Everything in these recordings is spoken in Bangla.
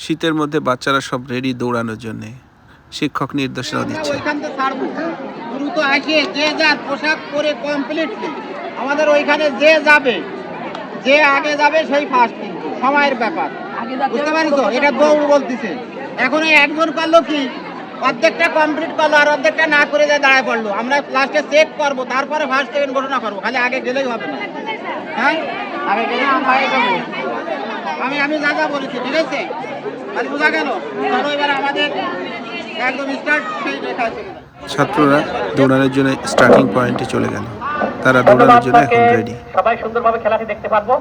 শীতের মধ্যে বাচ্চারা সব রেডি দৌড়ানোর জন্য। শিক্ষক নির্দেশনা দিচ্ছে। দ্রুত আসিয়ে যে যার পোশাক পরে কমপ্লিটলি আমাদের ওইখানে যে যাবে, যে আগে যাবে সেই ফার্স্ট। কিন্তু সময়ের ব্যাপার, বুঝতে পারছো? এটা দৌড় বলতেছে। এখন একজন করলো কি, অর্ধেকটা কমপ্লিট করলো আর অর্ধেকটা না করে যায় দাঁড়ায় পড়লো। আমরা লাস্টে চেক করবো, তারপরে ফার্স্ট সেকেন্ড ঘোষণা করবো। খালি আগে গেলেই হবে না। হ্যাঁ, আগে গেলে আমরা যাবো। আমি যা যা বলেছি, ঠিক আছে? তাহলে বোঝা গেল। চলো এবার আমাদের একদম স্টার্ট সেই রেখায় চলে যায়। ছাত্ররা দৌড়ানোর জন্য স্টার্টিং পয়েন্টে চলে গেল। তারা দৌড়ানোর জন্য এখন রেডি। সবাই সুন্দরভাবে খেলাটি দেখতে পারবো।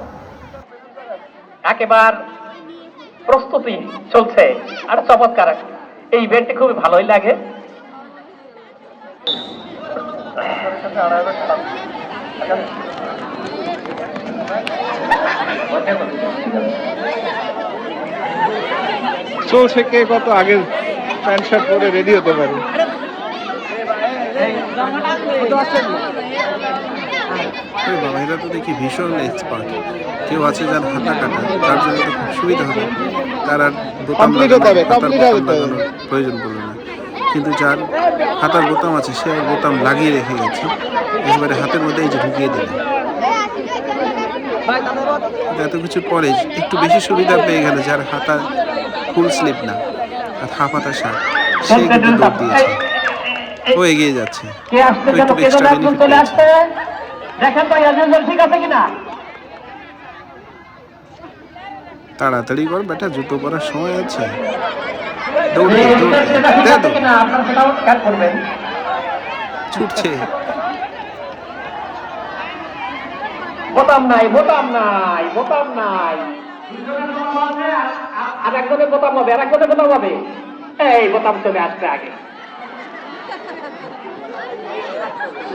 একেবারে প্রস্তুতি চলছে আর চমৎকার। এই ইভেন্টটি খুবই ভালোই লাগে। চলছে কে কত আগে প্যান্ট শার্ট পরে রেডি হতে পারে। বাবা, এরা তো দেখি ভীষণ এক্সপার্ট। কেউ আছে যার হাতা কাটা, তার জন্য তো খুব সুবিধা হবে। তার আর বোতাম লাগানোর প্রয়োজন পড়বে না। কিন্তু যার হাতার বোতাম আছে সে বোতাম লাগিয়ে রেখে গেছে, একেবারে হাতের মধ্যে এই যে ঢুকিয়ে দিল। এত কিছু পরে একটু বেশি সুবিধা পেয়ে গেল যার হাতা ফুল স্লিপ না আর হাফ হাতা শার্ট, সে কিন্তু দৌড় দিয়েছে, ও এগিয়ে যাচ্ছে। একটু এক্সট্রা বেনিফিট পেয়েছে। দেখেন ভাই ঠিক আছে কিনা। তাড়াতাড়ি কর বেটা, জুতো পরার সময় আছে। ছুটছে। বোতাম নাই, বোতাম নাই, বোতাম নাই। আর একজনের বোতাম হবে, আর একজনের বোতাম হবে। এই বোতাম চলে আসবে আগে।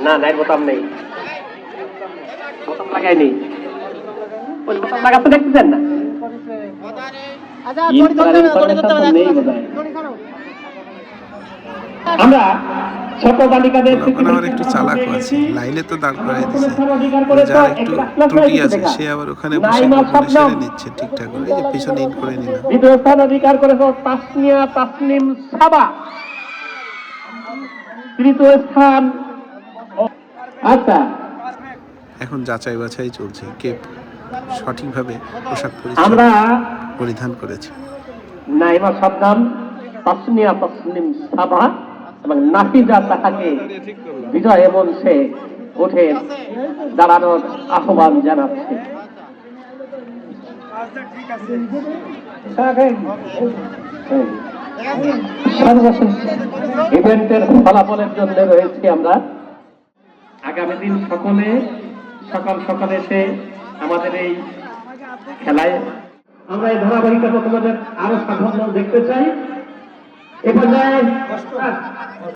না নাই, বোতাম নেই, বোতাম লাগাইনি। ওই বোতাম লাগাতে দেখতেছেন না? আমরা ছোট বালিকাদের একটু চালাক আছে, লাইনে তো দাঁড় করাই দিচ্ছে। যার একটু ত্রুটি আছে সে আবার ওখানে বসে সেরে নিচ্ছে ঠিকঠাক করে। এই যে পিছনে ইন করে নিলাম। দ্বিতীয় স্থান অধিকার করেছে তাসনিয়া তাসনিম সাবা। তৃতীয় স্থান। আচ্ছা, এখন যাচাই বাছাই চলছে কে সঠিকভাবে পোশাক পরিধান করেছে। নাইমা সাবধান, তাসনিয়া তাসনিম সাবা এবং নাফিজা তাহাকে বিজয় মঞ্চে উঠে দাঁড়ানোর আহ্বান জানাচ্ছে। ইভেন্টের ফলাফলের জন্য রয়েছে আমরা। আগামী দিন সকলে সকাল সকাল এসে আমাদের এই খেলায় আমরা এই ধারাবাহিকতা তোমাদের আরো সাফল্য দেখতে চাই। এ পর্যায়ে